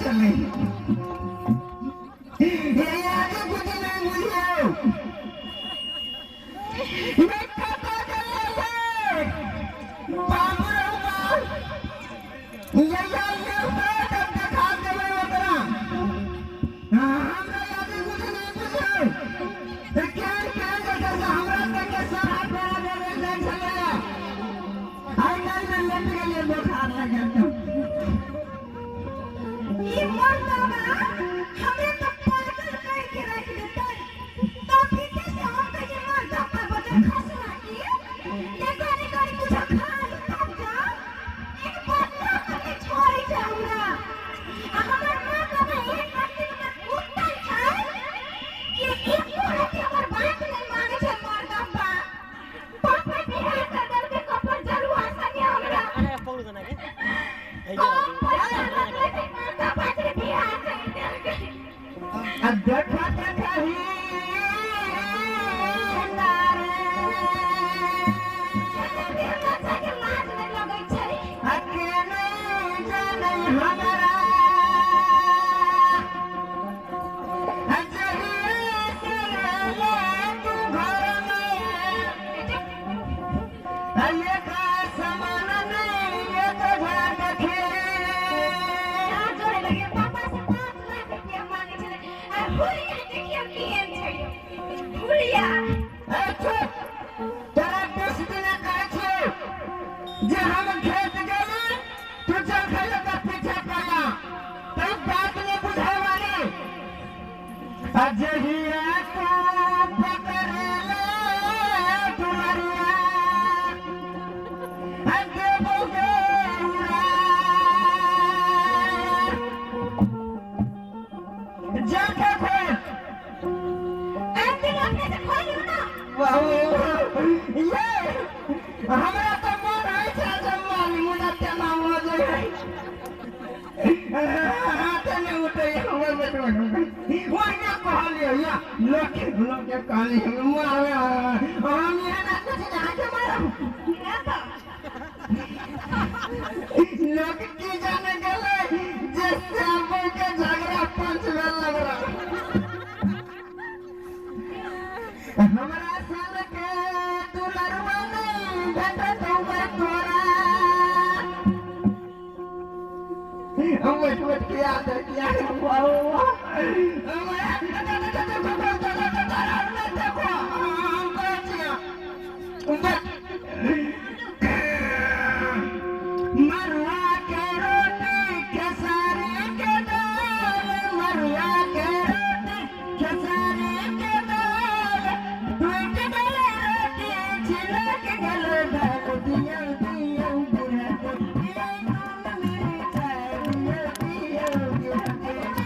चले ये आगे कुछ नहीं मुझे मैं खाता कर बाबू ये खा दे उतरा हमरा आगे कुछ नहीं पूछो क्या क्या जैसा हमरा तक के सारा पैरा दे दे चले आई नहीं मैं लेट के लिए बुखार लगा ये मरता हमें तो पागल करके रख देता है तो फिर कैसे हम पे ये मरता पर बचन खसना की ये गाने गाने कुछ खा लो तब जा एक बात ना करके छोड़ जाऊंगा हमार मां का एक रास्ते में उठता है कि एक रात हमार बात नहीं माने छे मरता पापा बिहार कर दल के कपर जरूर आसा के हमरा अरे पकड़ गना के देखा देखा ही हमरा तो मन है जम्मा मुना तेना हो जाए हाथ नहीं उठे हमर बैठ वो क्या कहलियो या लोग के कहली मारे हम ये ना कुछ जाके मारो लोग की जाने गले जैसे अब के झगड़ा पंच में लग रहा हमरा साल के दुलरवा नहीं बेटा तो मैं तोरा वट किया वाह मरुआ के रोटी खेसारी के दाल मरुआ के रोटी खेसारी के दाल टूट गले रोटी छिलक गले दाल दिया दिया बुरा दिया मेरी चाय दिया दिया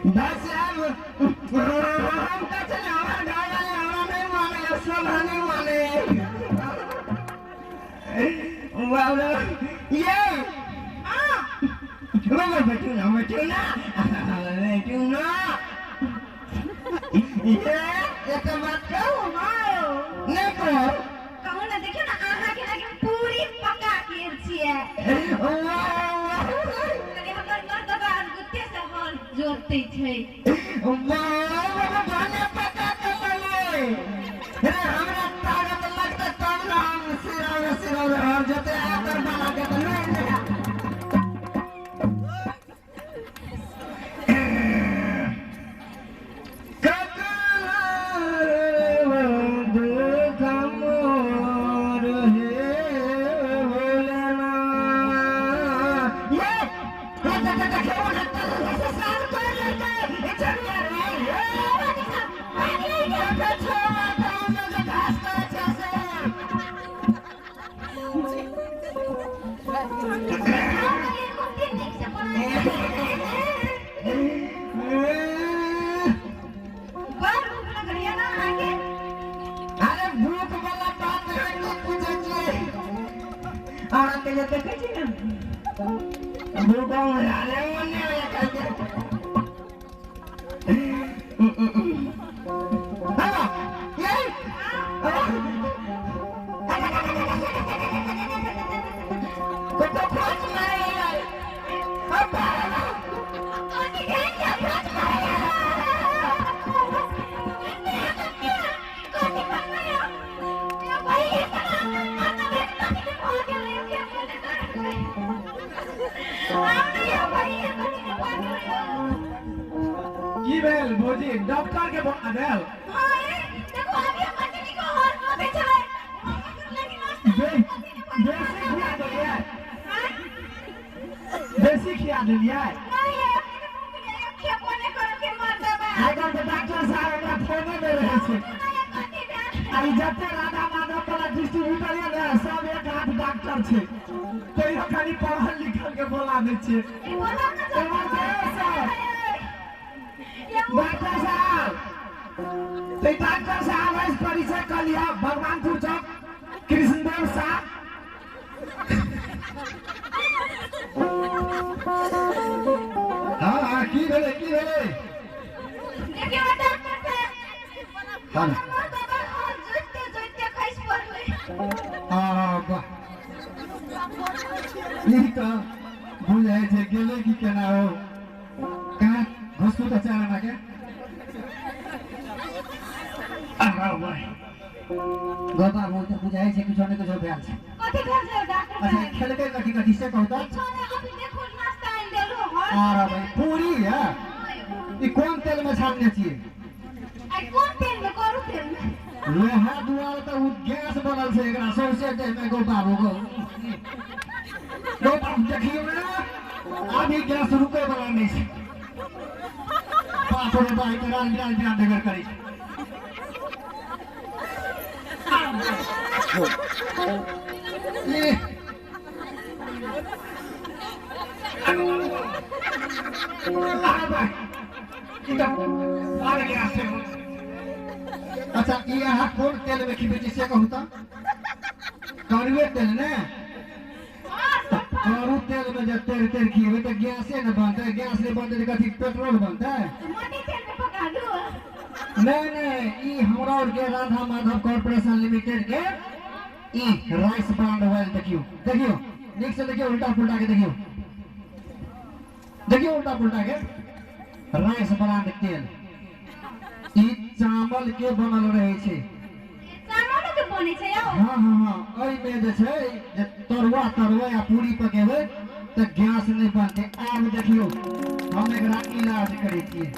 बस अब हम का चले हमारे गाँव वाले हमारा नहीं माने सब नहीं माने वाला ये मैं बैठू ना ये एक बात कहूँ नहीं कहो कहूँ ना देखिए ना आहा के लगे पूरी पका के छिए हमर मर्द बाहर गुत्ते से हाल जोड़ते छै वाह गाने पका के ले हमरा ताकत लगता तब ना हम सिरा और जते आकर बना के तो नहीं Yeah! हमरा के जे देखे छी ना भूखो में आले मने होया करके हां ये को तो खोज मारे अब कोनी के क्या खोज मारे कोनी करना या भाई आता बेटा के बोल के ले के या भाई कोनी के बोल की भेल भौजी डॉक्टर के आदेल हां देखो अभी मछली को और को बेचा है देसी खिया देलिए देसी खिया देलिए नहीं है क्या कोने कर के मार देबे आगे के डॉक्टर साहब हमरा फोन में रहे छे आई जते राधा माधव वाला डिस्ट्रीब्यूटर है ना सब एक हाथ डॉक्टर छे कोई खाली पढ़ल लिखल के बोला दे छे डॉक्टर साहब तो डॉक्टर साहब इस परिचय कर लिया भगवानपुर चौक कृष्णदेव साहब हां की भेले देखिए डॉक्टर साहब हां हमर बाबा हाथ जोइते खइस पड़ले बा यही तो बुझाए छे गेले की केना हो कहां घुसू तो चारा ना के भाई गोबा बोलते बुझाए छे कुछ ने कुछ भेल छे कथि भेल छै डॉक्टर अच्छा साहब खेलके कथी से कहता छोने अभी देखो नाश्ता आइन देलु हर अरे भाई पूरी है ये कौन तेल में छानने चाहिए आई कोन तेल में करू तेल में लोहा दुआर तो उ गैस बनल छे एकरा सौसे दे में गो बाबू गो बाबू देखियो ना अभी गैस रुके वाला नहीं छे बाप रे भाई तेरा बिरान नगर करी ये अच्छा ये यहाँ कौन तेल में खिबे जिसे कहूँ तो कड़ुए तेल ने कड़ू तेल में जब तेल खिबे तो गैस से न बनता है गैस से बनते तो कथी पेट्रोल बनता है मोटी तेल में पका दू नहीं ये हमरा और के राधा माधव कॉर्पोरेशन लिमिटेड के ई राइस ब्रांड ऑयल देखियो नीक से देखियो उल्टा पुल्टा के देखियो उल्टा पुल्टा के राइस ब्रांड तेल ई चावल के बनल रहे छे चावल के बने छै यौ हां ओइ में जे छै जे तरुआ या पूरी पकेबे त गैस नहीं बनते आब देखियो हम एकरा इलाज करै छियै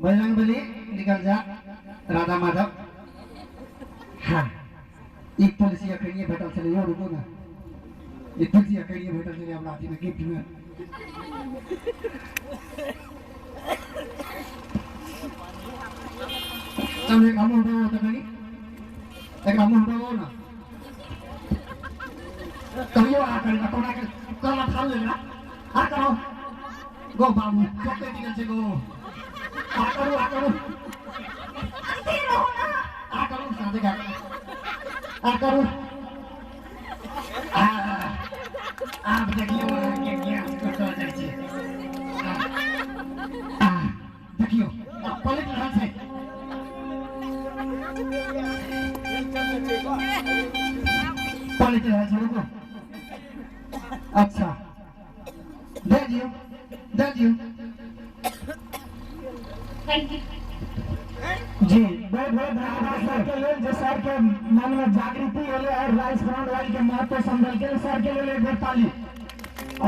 बजरंगबली निकल जा राधा माधव हाँ एक तुलसी अखड़िए भेटल चले यो रुको ना एक तुलसी अखड़िए भेटल चले हमरा अथी में गिफ्ट में तुम एक हम उठाओ तो कहीं एक हम उठाओ ना कहियो आ कर कोना के कला खा लेना आ करो गो बाबू कते निकल से गो आ करो अंधे रहो ना आ करो साथे का आ करो आप देखियो के गैस कटल जाय छै देखियो पलट रहल छै पलट रहल छै रुको अच्छा दे दियो थैंक यू जी बहुत बहुत धन्यवाद सर के लिए जो सर के मन में जागृति होले और राइस ब्रांड ऑयल के महत्व समझल के सर के लिए एक बार ताली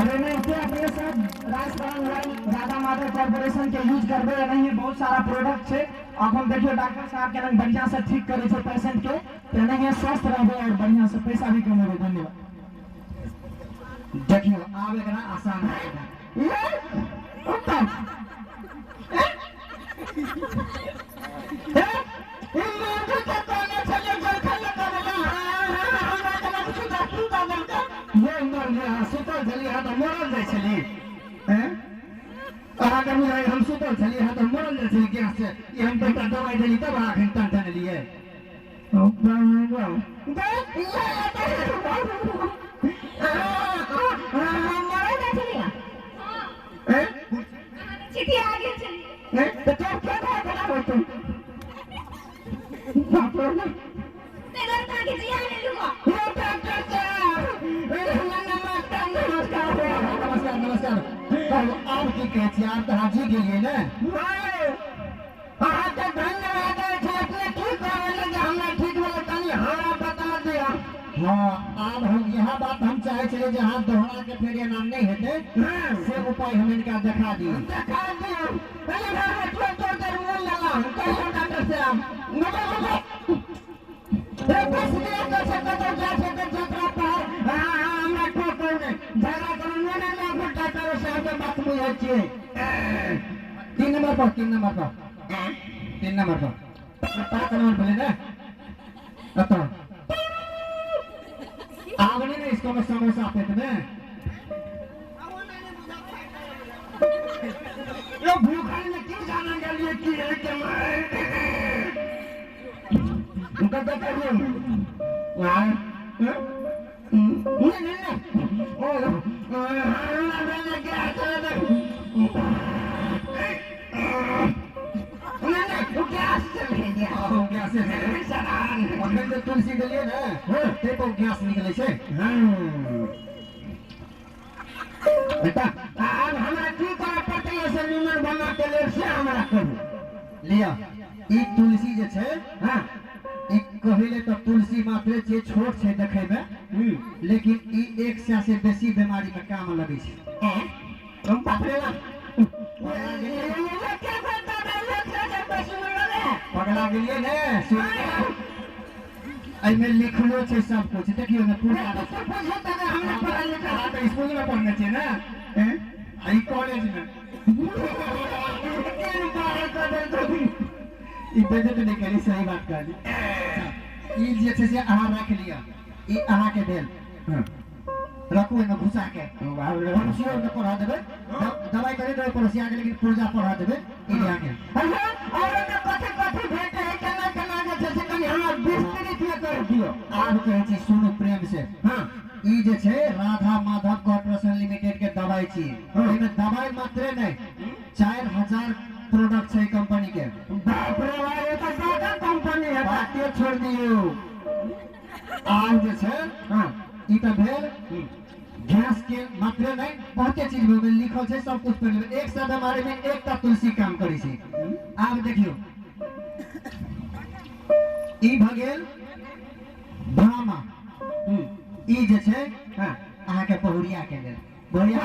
और इन्हें के अपने सब rice brand oil Radha Madhav corporation के यूज करबे नहीं बहुत सारा प्रोडक्ट छे अब हम देखियो डॉक्टर साहब के बढ़िया से ठीक करे छे पेशेंट के तो नहीं स्वस्थ रहबे और बढ़िया से पैसा भी कमेबे धन्यवाद देखियो आब एकरा आसान है ये उत्तम सुतल छली हाँ तो मरल जाय छली अहाँके बुझाइ हम सुतल छली हाँ तो मरल जाय छली गैस से ई हम एकटा दवाई देली तब अहाँ टन टन लिए दीदी आगे चलिए। नहीं तो क्या क्या खड़ा हो तुम बाप रे तेरा आगे जी आने लूंगा। ये डॉक्टर साहब नमस्कार नमस्कार नमस्कार अब आप की कहे छी आप तो हाजी गेलिए ना हां तो धन्यवाद है अपने ठीक करले जे हमरा ठीक भेल तनी हां बता दिया हां अब हम यह बात हम चाहे छे जे हाथ दोहरा के फेर नाम नहीं हेते से उपाय हम इनका दिखा दिए पहले हाथ छोड़ कर मुंह लगा कहियो डॉक्टर साहब नमस्कार बस ने तो सकतो जा सकतो जतरा पर हमरा ठोकर ने झगड़ा करू ने ना फटा करो साहब के बात बुझै छियै 3 नंबर पर 3 नंबर पाँच नंबर बोले ना अतो आवने ने इसको में समोसा पे थे यो भूखा ने क्यों जाना के लिए की है के उनका तो करियो वाह नहीं ओ मैंने क्या चला तुलसी गलिए ना ते तो गैस निकले छे बेटा अब हमरा की करे पड़ते ऐसे निमन बना के ले से हमरा करू लिया ई तुलसी जे छे हां ई कहिले तो तुलसी मात्र छे छोट छे देखे में लेकिन ई एक से बेसी बीमारी में काम लगे छे हम पापरेला पगला गेलिए ने आई में लिखलो छे सब कुछ देखियो ना पूरा सब कुछ होता है हमने पढ़ा लिखा तो स्कूल में पढ़ने छे ना आई कॉलेज में ई बेजे तो निकली सही बात कर दी ई जे छे से आहा रख लिया ई आहा के देल रखो में घुसा के हम सिर में पढ़ा देबे दवाई करे दे पड़ोसिया के लेकिन पुर्जा पढ़ा देबे ई आगे और में कथि भेट है केना जे से कनी हमरा विस्तृत में कर दियो आब कहै छी सुनो प्रेम से हां ई जे छे राधा माधव कॉर्पोरेशन लिमिटेड के दवाई छी एमे दवाई मात्र नहीं 4000 प्रोडक्ट है कंपनी के बाप रे भाई ये तो बड़ा कंपनी है बातें छोड़ दियो आज जे छे हां ई तो भेल गैस के मात्र नहीं बहुते चीज में लिखल छे सब कुछ पढ़ एक शब्द हमारे में एकटा तुलसी काम करी छी आब देखियो ई भगेल भामा ई जे छे हां अहाँ के बहुरिया के लेल बहुरिया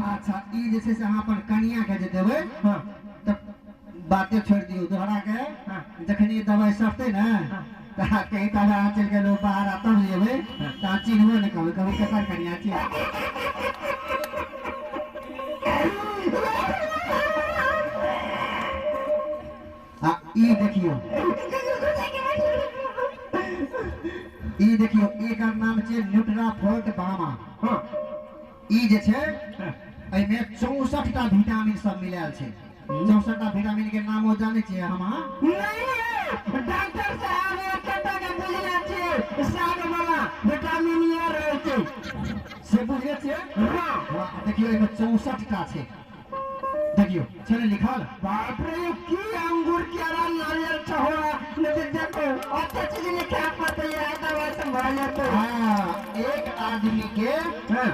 अच्छा ई जे से अहाँ अपन कनिया के जे देबै हां त बातें छोड़ दियो दोहरा के हां जखन ये दवाई सफते ना त कहीं तब आ चल के लो बाहर तब लेबै त चिन्हबो नहीं कभी कभी केकर कनिया छी हां ई देखियो एकर नाम छै न्यूट्राफोर्ट बामा हां ई जे छै एमे 64 टा विटामिन सब मिलाल छै 64 टा विटामिन के नाम हो जाने छियै हम नहीं डॉक्टर साहब एकटा के बुझले छियै साग वाला विटामिन ए रहै छै से बुझले छियै हां देखियो एमे 64 टा छै देखियो छले लिखल बाप रे की अंगूर केरा नारियल छहोरा नहीं देखो अच्छा चीज ने क्या पता ये दवा संभाल तो हां एक आदमी के हां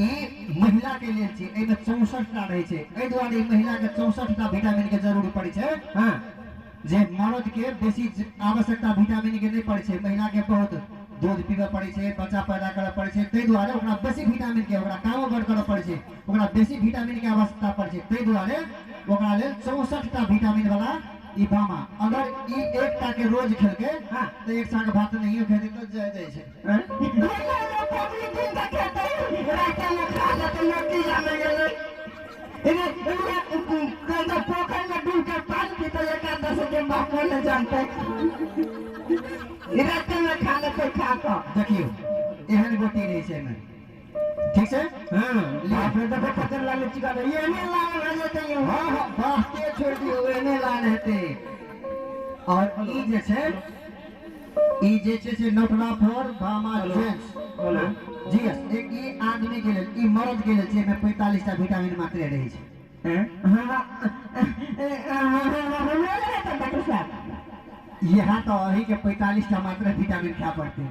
ई महिला के लिए छै एमे 64 टा रहै छै एहि दुआरे ई महिला के 64 टा विटामिन के जरूरी पड़ै छै हां जे मर्द के बेसी आवश्यकता विटामिन के नहीं पड़ै छै महिला के बहुत दूध पीबे पड़ै छै बच्चा पैदा करे पड़ै छै तै दुआरे ओकरा बेसी विटामिन के ओकरा काम बड़ करे पड़ै छै ओकरा बेसी विटामिन के आवश्यकता पड़ै छै तै दुआरे ओकरा लेल 64 टा विटामिन वाला ई बामा अगर ई एकटा के रोज खेलके हां तो एक साग भात नहीं खेते तो जय जय छै पोखर में डूब के पानी पीते एकादश के बापो न जानते में खाने पे खा देखियो एहन गोटी रही छै में ठीक से हां फिर तो पत्थर लाल चिका दे ये नहीं लाल हो जाते हैं। हां बास्ते छोड़ दियो एने लान हेते और ई जे छे से नोटवा for Bhama gents ji yes एक ई आदमी के लेल ई मर्द के लेल छे में 45 टा विटामिन मात्र रहे छे हैं हां हमरा लगता डॉक्टर साहब यहाँ तो अही के 45 टा मात्र विटामिन खा पड़ते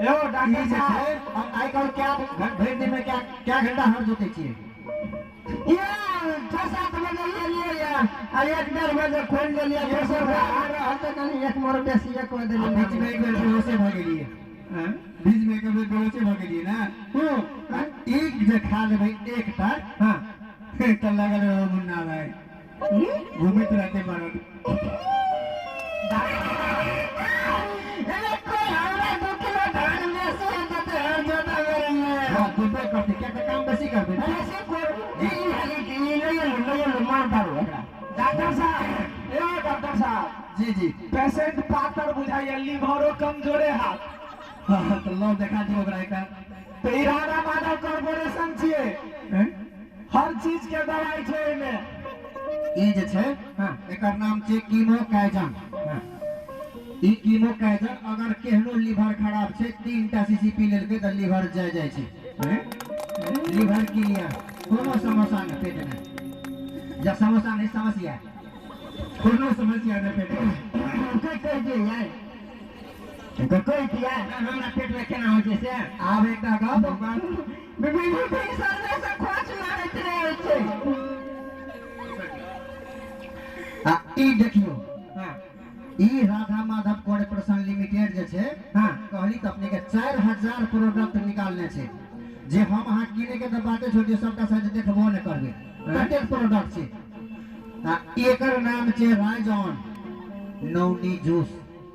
यो डॉक्टर साहब आई कल क्या भर दिन में क्या घंटा हर जोते छिए या 6-7 बजे ले लिया या 1-1.5 बजे खोल ले लिया दोसर हर तक नहीं एक मोर बेसी एक को दे बीच में एक बेर बेहोशे भ गेलिए हां बीच में एक बेर बेहोशे भ गेलिए ना एक जे खा लेबै एकटा हां तो लगल मुन्ना भाई घूमित रहते बारत कोई हमरा 2 किलो धान में से देते हर जोता करेंगे हां तो पे करते क्या काम बेसी करबे ऐसे कोई जी हाली की नहीं मार दारू डॉक्टर साहब ए डॉक्टर साहब जी जी पेशेंट पातर बुझाइए लिवरो कमजोरे हाथ हां तो लो देखा दियो ओकरा का तो इरादा माधव कॉर्पोरेशन छिए हर चीज के दवाई छै एमे ई जे छै हां एकर नाम छै कीमो काइजन हां ई कीमो काइजन अगर केहनो लीवर खराब छै 3 टा सीसी पी लेलकै त लीवर जाय छै लीवर क्लियर कोनो समस्या नहीं पेट में जब समस्या नहीं समस्या कोनो समस्या नहीं पेट में कोई कह दे यार कोई दिया हमरा पेट में केना हो छै से आब एकटा गप विभिन्न सर्वे से खोज मारत रहे छै आ ई देखियो हां ई राधा माधव कॉर्पोरेशन लिमिटेड जे छै हां कहली त अपने के 4000 प्रोडक्ट निकालने छै जे हम अहाँ किने के त बाते छोड़ियो सबटा साइड देखबो न करबे कतेक प्रोडक्ट छै आ एकर नाम छै राइजॉन नौनी जूस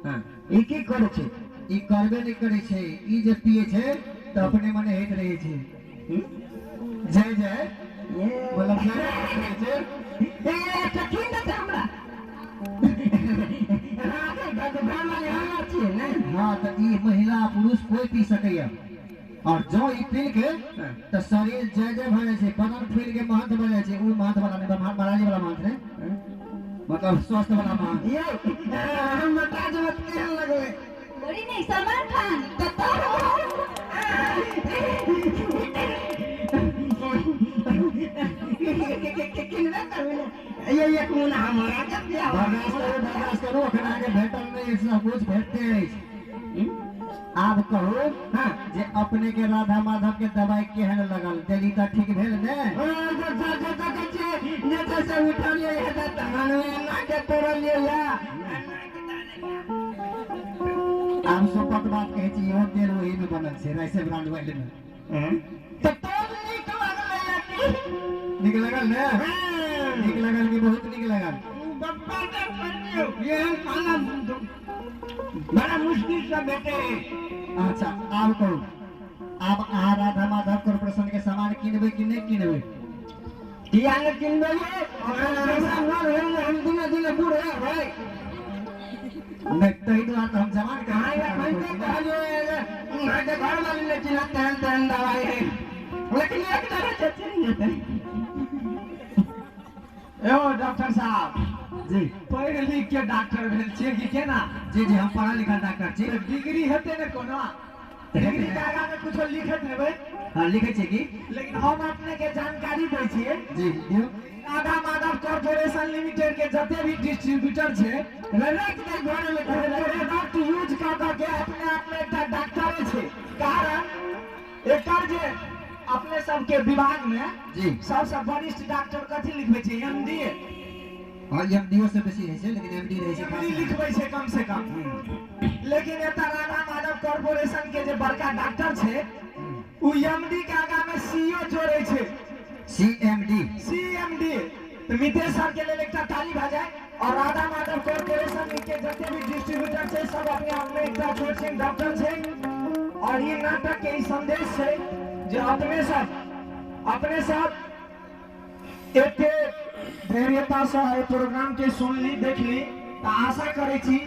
हां ई की करे छै ई करबे नहीं करे छै ई जे पिए छै त अपने मने हेत रहे छै जय जय ये मतलब जय करे छै ए कठिन न हमरा राधे भगवान वाले हमरा छिए नहीं हाँ तो ई महिला पुरुष कोई पी सकैया और जो ई पी के तो शरीर जय जय भए छै बदन फूल के महंत भए जाइ छै उ महंत वाला नहीं महाराज वाला महंत नहीं मतलब स्वस्थ वाला महंत ये हम बता जो केहन लगले बड़ी नहीं सलमान खान तो ये एक मुना हमारा जब दिया बर्दाश्त करो अखन आगे भेटल नहीं सब कुछ भेटते अछि आब कहो हाँ जे अपने के राधा माधव के दवाई केहन लगल देली त ठीक भेल ने से उठलिए ना के तोड़लिए या आब सोपत बात कहै छी इहो तेल वही में बनल छै राइसे ब्रांड वाइल में तो तोड़ नीक लगले निक लगल ने निक लगल कि बहुत निक लगल बप्पा के पन्नियो ये खाना बड़ा मुश्किल से बेटे अच्छा आब कहू आब अहाँ राधा माधव कॉर्पोरेशन के सामान किनबै कि नहीं किनबै किया न किनबे हम दिन दिन बूढ़े भाई नहीं तही दुआ तो हम जवान के घर वाली ने चिल्ला तेन दवाई है लेकिन एक तरह से नहीं है ए डॉक्टर साहब जी पढ़ लिख के डॉक्टर भेल छिए कि केना जी जी हम पढ़ा लिखा डॉक्टर छी डिग्री हेते ने कोनो डिग्री के आगा में कुछ लिखत नेबै हाँ लिखे छी कि लेकिन हम अपने के जानकारी दै छिए जी दियो राधा माधव कॉर्पोरेशन लिमिटेड के जते भी डिस्ट्रीब्यूटर छै रेट के घर में प्रोडक्ट यूज कर के अपने आप में एक डॉक्टर छै कारण एकर जे अपने सब के विभाग में जी सबसे वरिष्ठ डॉक्टर कथि लिखबै छै एमडी हाँ एमडीओ से बेसी रहै छै लेकिन एमडी रहै छै एमडी लिखबै छै कम से कम लेकिन एता राधा माधव कॉर्पोरेशन के जे बड़का डॉक्टर छै उ एमडी के आगा में सीईओ जोड़े छै सीएमडी तो मितेश सर के लिए एक ताली बजाए और राधा माधव कॉर्पोरेशन के जते भी डिस्ट्रीब्यूटर छै सब अपने आप में एक छोट छिन डॉक्टर छै और ये नाटक के ई संदेश छै जे अपने सब एते धैर्यता से प्रोग्राम के सुनली देखली तो आशा करे छी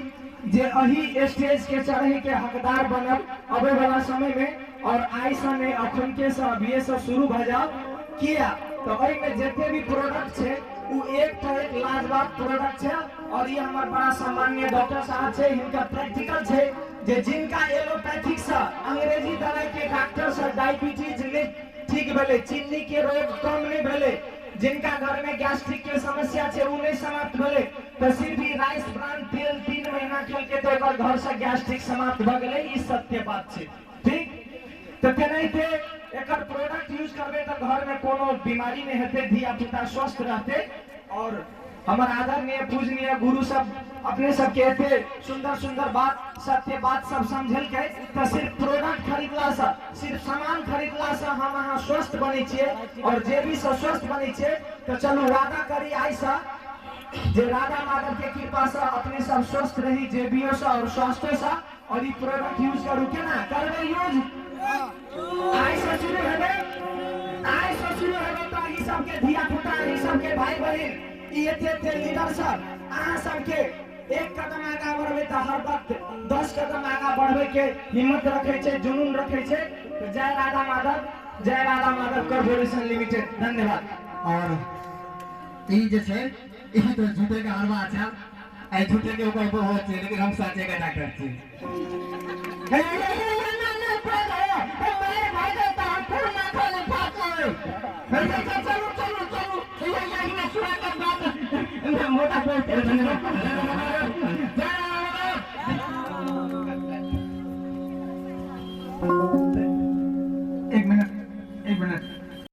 जे अही स्टेज के चढ़े के हकदार बनब अबे वाला समय में और आई समय अखन के से अभी से शुरू भ जाओ किया तो एहि में जितने भी प्रोडक्ट है वो एक तो एक लाजवाब प्रोडक्ट है और ये हमारे बड़ा सामान्य डॉक्टर साहब है इनका प्रैक्टिकल है जे जिनका एलोपैथिक से अंग्रेजी दवाई के डॉक्टर से डायबिटीज ने ठीक भेले चीनी के रोग कम नहीं भेले जिनका घर में गैस्ट्रिक के समस्या है वो नहीं समाप्त भेले तो सिर्फ ही राइस ब्रांड तेल 3 महीना खेल के तो एक घर से गैस्ट्रिक समाप्त भ गेले ई सत्य बात है ठीक तो तेनाहिते एकर प्रोडक्ट यूज करबे तो घर में कोनो बीमारी नहीं हेते धिया पुता स्वस्थ रहते और हमार आदरणीय पूजनीय गुरु सब अपने सब कहते सुंदर सुंदर बात सत्य बात सब समझल के तो सिर्फ प्रोडक्ट खरीदला से सिर्फ सामान खरीदला से हम अहाँ स्वस्थ बने छिए और जे भी सब स्वस्थ बने छिए तो चलो वादा करी आई से जे राधा माधव के कृपा से अपने सब स्वस्थ रही जे भी हो और स्वास्थ्य से और ये प्रोडक्ट यूज करू केना करबे यूज आई से शुरू हेबे तो ई सब के धिया पुता ई सब के भाई बहन ई एते लीडर सब अहाँ सब के एक कदम आगा बढ़बे तो हर वक्त 10 कदम आगा बढ़बे के हिम्मत रखे छे जुनून रखे छे तो जय राधा माधव कॉर्पोरेशन लिमिटेड धन्यवाद और ई जे छे ई तो झूठे के हरवा अच्छा आई झूठे के ऊपर बहुत है लेकिन हम सच्चे का डॉक्टर छे मेरे भाई का तापुर ना खोले पाछे चलो ये सुना कर बात मोटा बोलते